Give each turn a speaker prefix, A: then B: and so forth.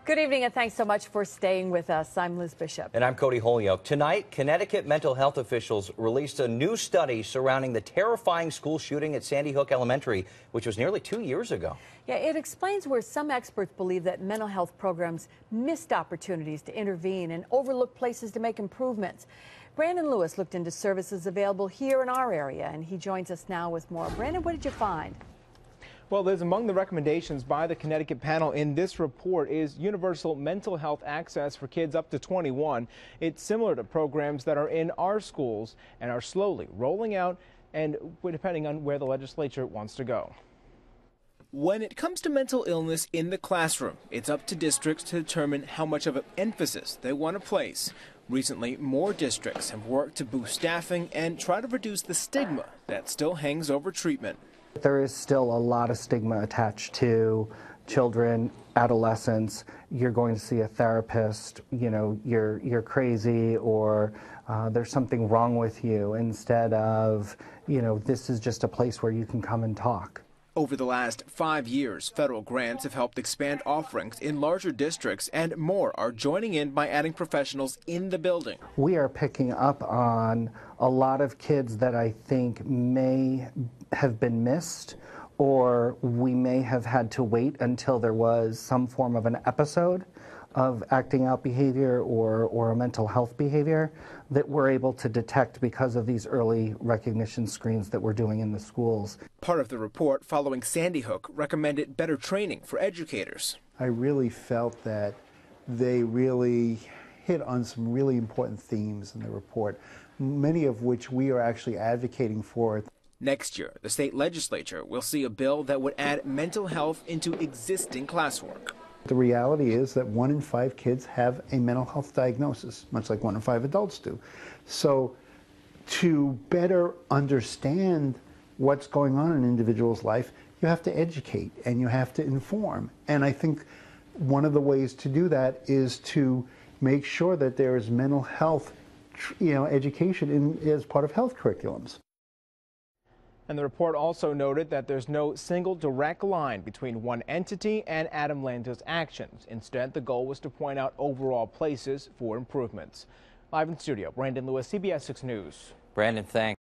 A: Good evening, and thanks so much for staying with us. I'm Liz Bishop.
B: And I'm Cody Holyoke. Tonight, Connecticut mental health officials released a new study surrounding the terrifying school shooting at Sandy Hook Elementary, which was nearly 2 years ago.
A: Yeah, it explains where some experts believe that mental health programs missed opportunities to intervene and overlooked places to make improvements. Brandon Lewis looked into services available here in our area, and he joins us now with more. Brandon, what did you find?
C: Well, Liz, among the recommendations by the Connecticut panel in this report is universal mental health access for kids up to 21. It's similar to programs that are in our schools and are slowly rolling out, and depending on where the legislature wants to go. When it comes to mental illness in the classroom, it's up to districts to determine how much of an emphasis they want to place. Recently, more districts have worked to boost staffing and try to reduce the stigma that still hangs over treatment.
D: There is still a lot of stigma attached to children, adolescents. You're going to see a therapist, you're crazy, or there's something wrong with you, instead of, this is just a place where you can come and talk.
C: Over the last 5 years, federal grants have helped expand offerings in larger districts, and more are joining in by adding professionals in the building.
D: We are picking up on a lot of kids that I think may have been missed, or we may have had to wait until there was some form of an episode of acting out behavior or a mental health behavior that we're able to detect because of these early recognition screens that we're doing in the schools.
C: Part of the report following Sandy Hook recommended better training for educators.
E: I really felt that they really hit on some really important themes in the report, many of which we are actually advocating for.
C: Next year, the state legislature will see a bill that would add mental health into existing classwork.
E: The reality is that 1 in 5 kids have a mental health diagnosis, much like 1 in 5 adults do. So to better understand what's going on in an individual's life, you have to educate and you have to inform. And I think one of the ways to do that is to make sure that there is mental health education as part of health curriculums.
C: And the report also noted that there's no single direct line between one entity and Adam Lanza's actions. Instead, the goal was to point out overall places for improvements. Live in studio, Brandon Lewis, CBS 6 News.
B: Brandon, thanks.